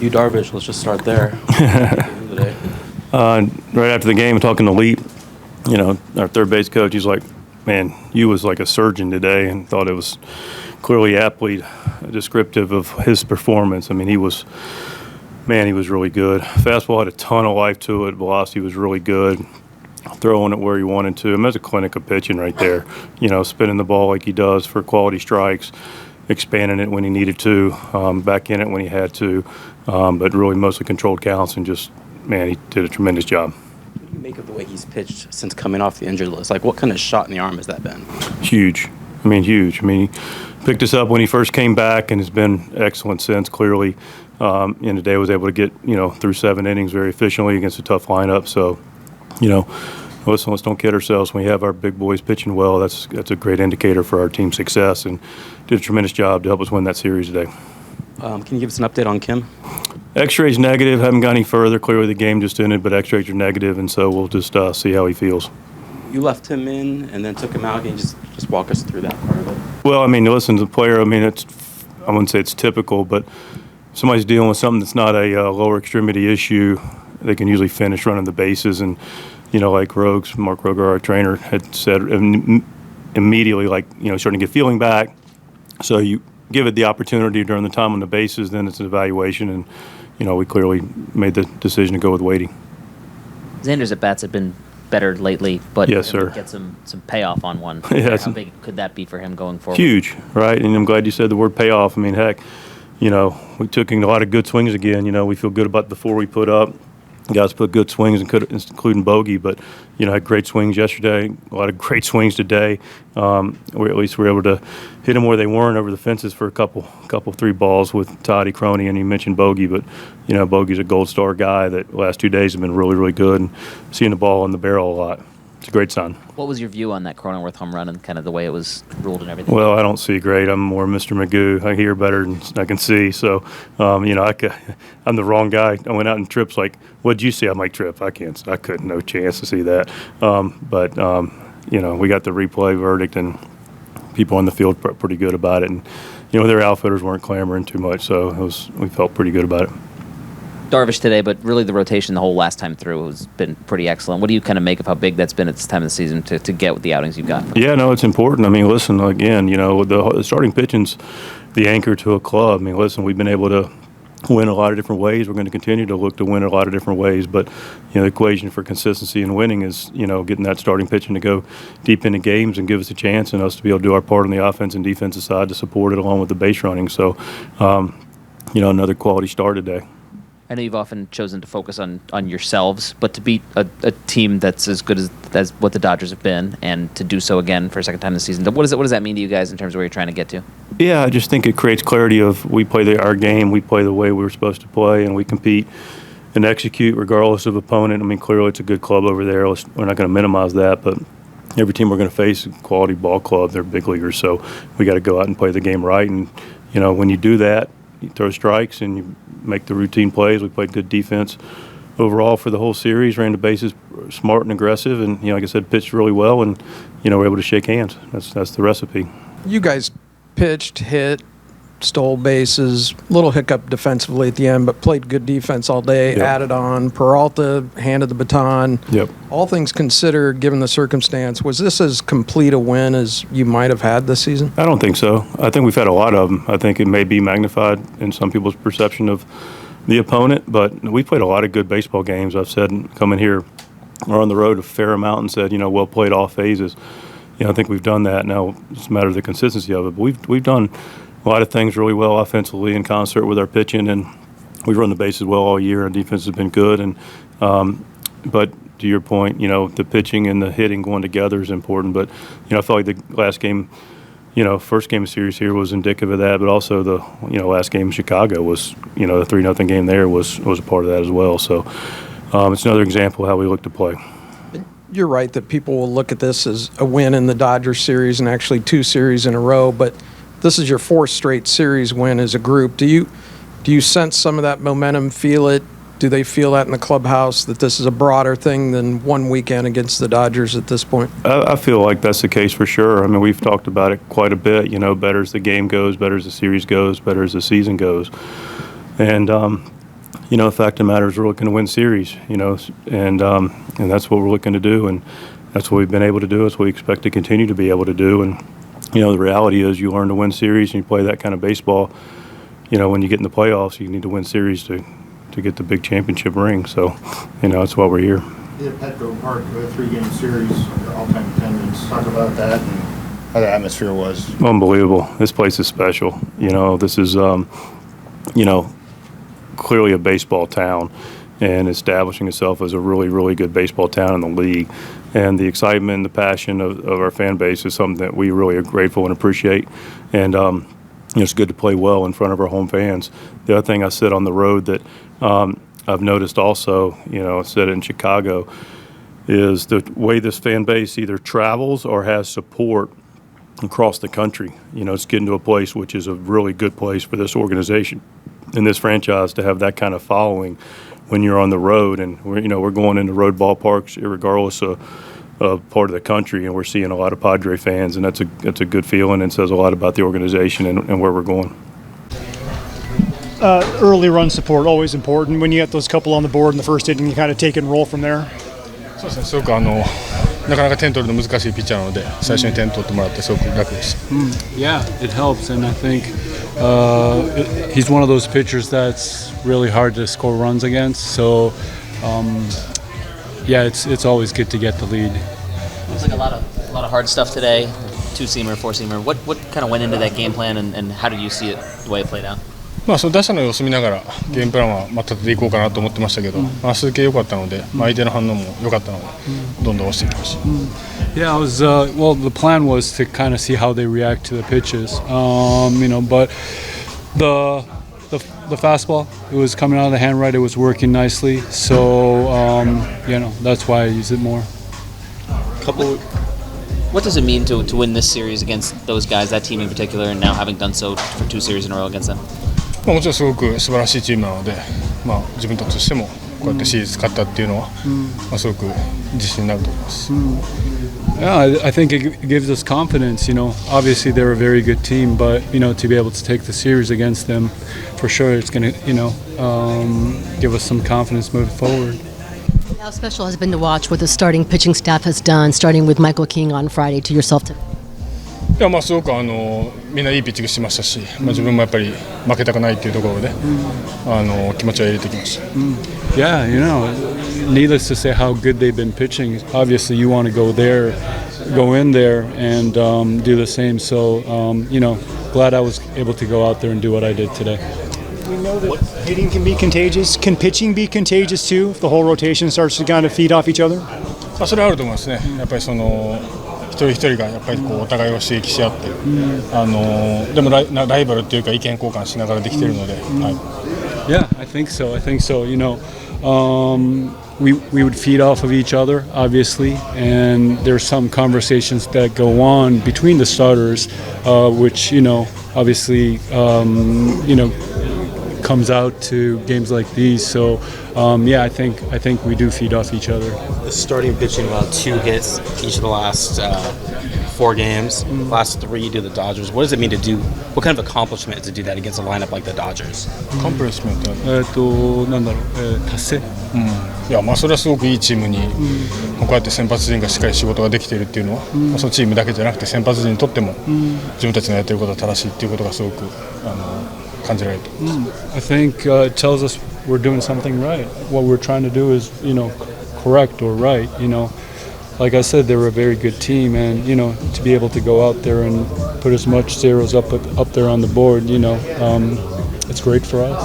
Yu Darvish, let's just start there. Right after the game, talking to Leap, our third base coach, he's like, man, Yu was like a surgeon today, and thought it was clearly aptly descriptive of his performance. I mean, he was really good. Fastball had a ton of life to it. Velocity was really good. Throwing it where he wanted to. I mean, that's a clinic of pitching right there. Spinning the ball like he does for quality strikes, expanding it when he needed to, back in it when he had to, but really mostly controlled counts and just, man, he did a tremendous job. What do you make of the way he's pitched since coming off the injured list? Like, what kind of shot in the arm has that been? Huge. Huge. He picked us up when he first came back and has been excellent since, clearly. And today was able to get, through 7 innings very efficiently against a tough lineup. So, listen, let's don't kid ourselves. When we have our big boys pitching well, that's a great indicator for our team's success, and did a tremendous job to help us win that series today. Can you give us an update on Kim? X-rays negative. Haven't gone any further. Clearly the game just ended, but X-rays are negative, and so we'll just see how he feels. You left him in and then took him out. Can you just walk us through that part of it? Well, listen, the player, I wouldn't say it's typical, but somebody's dealing with something that's not a lower extremity issue. They can usually finish running the bases, and like Mark Roger, our trainer, had said immediately, starting to get feeling back. So you give it the opportunity during the time on the bases, then it's an evaluation, and we clearly made the decision to go with Wadey. Xander's at bats have been better lately, but yes, sir. Get some payoff on one. Yeah, how big could that be for him going forward? Huge, right? And I'm glad you said the word payoff. Heck, we took in a lot of good swings again. We feel good about the 4 we put up. Guys put good swings, including bogey, but had great swings yesterday. A lot of great swings today. We at least were able to hit them where they weren't over the fences for a couple 3 balls with Toddy, Crony, and you mentioned Bogey, but Bogey's a gold star guy that the last 2 days have been really, really good, and seeing the ball in the barrel a lot. It's a great sign. What was your view on that Cronenworth home run and kind of the way it was ruled and everything? Well, I don't see great. I'm more Mr. Magoo. I hear better than I can see. So, I'm the wrong guy. I went out and Tripp's like, what'd you see? I'm like, Tripp, I couldn't, no chance to see that. But we got the replay verdict, and people on the field pretty good about it. And, their outfitters weren't clamoring too much, so we felt pretty good about it. Darvish today, but really the rotation the whole last time through has been pretty excellent. What do you kind of make of how big that's been at this time of the season to get with the outings you've got? Yeah, no, it's important. Listen, again, the starting pitching's the anchor to a club. Listen, we've been able to win a lot of different ways. We're going to continue to look to win a lot of different ways, but the equation for consistency and winning is getting that starting pitching to go deep into games and give us a chance, and us to be able to do our part on the offense and defensive side to support it along with the base running. So, another quality start today. I know you've often chosen to focus on yourselves, but to beat a team that's as good as what the Dodgers have been, and to do so again for a second time this season, what does that mean to you guys in terms of where you're trying to get to? Yeah, I just think it creates clarity of we play our game, we play the way we were supposed to play, and we compete and execute regardless of opponent. Clearly it's a good club over there. We're not going to minimize that, but every team we're going to face is a quality ball club. They're big leaguers, so we got to go out and play the game right. And, when you do that, you throw strikes and you make the routine plays. We played good defense overall for the whole series, ran the bases smart and aggressive, and like I said, pitched really well, and we're able to shake hands. That's the recipe. You guys pitched, hit, stole bases, little hiccup defensively at the end, but played good defense all day. Yep. Added on. Peralta handed the baton. Yep. All things considered, given the circumstance, was this as complete a win as you might have had this season? I don't think so. I think we've had a lot of them. I think it may be magnified in some people's perception of the opponent, but we played a lot of good baseball games. I've said coming here or on the road a fair amount and said, well played all phases. I think we've done that. Now it's a matter of the consistency of it, but we've done a lot of things really well offensively in concert with our pitching, and we've run the bases well all year. Our defense has been good, and but to your point, the pitching and the hitting going together is important. But I felt like the last game, first game of series here was indicative of that, but also the last game in Chicago was the 3-0 game there was a part of that as well. So it's another example of how we look to play. You're right that people will look at this as a win in the Dodgers series and actually 2 series in a row, but this is your 4th straight series win as a group. Do you sense some of that momentum, feel it? Do they feel that in the clubhouse, that this is a broader thing than one weekend against the Dodgers at this point? I feel like that's the case for sure. We've talked about it quite a bit. Better as the game goes, better as the series goes, better as the season goes. And, the fact of the matter is we're looking to win series, and that's what we're looking to do, and that's what we've been able to do. It's what we expect to continue to be able to do, and the reality is you learn to win series and you play that kind of baseball. When you get in the playoffs, you need to win series to get the big championship ring. So, that's why we're here. At Petco Park, a 3-game series, all-time attendance. Talk about that and how the atmosphere was. Unbelievable. This place is special. This is, clearly a baseball town and establishing itself as a really, really good baseball town in the league. And the excitement and the passion of our fan base is something that we really are grateful and appreciate. And it's good to play well in front of our home fans. The other thing I said on the road that I've noticed also, I said it in Chicago, is the way this fan base either travels or has support across the country. It's getting to a place which is a really good place for this organization and this franchise to have that kind of following when you're on the road. And we're going into road ballparks regardless of part of the country, and we're seeing a lot of Padre fans, and that's a good feeling and says a lot about the organization and where we're going. Early run support, always important. When you get those couple on the board in the first inning, you kind of take and roll from there. そうですね、すごくなかなか点取るの難しいピッチャーなので、最初に点取ってもらってすごく楽でした。Yeah, it helps, and I think he's one of those pitchers that's really hard to score runs against. So, yeah, it's always good to get the lead. It was like a lot of hard stuff today. 2-seamer, 4-seamer. What kind of went into that game plan, and how did you see it the way it played out? その打者の様子見ながらゲームプランは立てていこうかなと思ってましたけど、数形良かったので、相手の反応も良かったので、どんどん押していきました。Yeah, it was well. The plan was to kind of see how they react to the pitches, but the fastball, it was coming out of the hand right. It was working nicely, so that's why I use it more. What does it mean to win this series against those guys, that team in particular, and now having done so for 2 series in a row against them? もちろんすごく素晴らしいチームなので、自分たちとしてもこうやってシリーズ勝ったっていうのは、すごく自信になると思います。Yeah, I think it gives us confidence. Obviously they're a very good team, but to be able to take the series against them, for sure, it's going to give us some confidence moving forward. How special has it been to watch what the starting pitching staff has done, starting with Michael King on Friday to yourself today? いやすごくみんないいピッチングしてましたし、自分もやっぱり負けたくないっていうところで、気持ちを入れてきました。Yeah, needless to say how good they've been pitching. Obviously, you want to go in there, and do the same. So, glad I was able to go out there and do what I did today. We know that hitting can be contagious. Can pitching be contagious too if the whole rotation starts to kind of feed off each other? それはあると思いますね。やっぱり一人一人がやっぱりお互いを刺激し合って、でもライバルっていうか意見交換しながらできているので、Yeah, I think so. We would feed off of each other, obviously, and there's some conversations that go on between the starters, which obviously comes out to games like these. So, yeah, I think we do feed off each other. The starting pitching allowed 2 hits each of the last 4 games. Last 3 you do the Dodgers. What does it mean to do? What kind of accomplishment to do that against a lineup like the Dodgers? コンプレスメント。達成。いやそれはすごくいいチームに、こうやって先発陣がしっかり仕事ができているっていうのは、そのチームだけじゃなくて先発陣にとっても、自分たちのやっていることは正しいっていうことがすごく感じられると思います。I think it tells us we're doing something right. What we're trying to do is, correct or right. Like I said, they're a very good team, and to be able to go out there and put as much zeros up there on the board, it's great for us.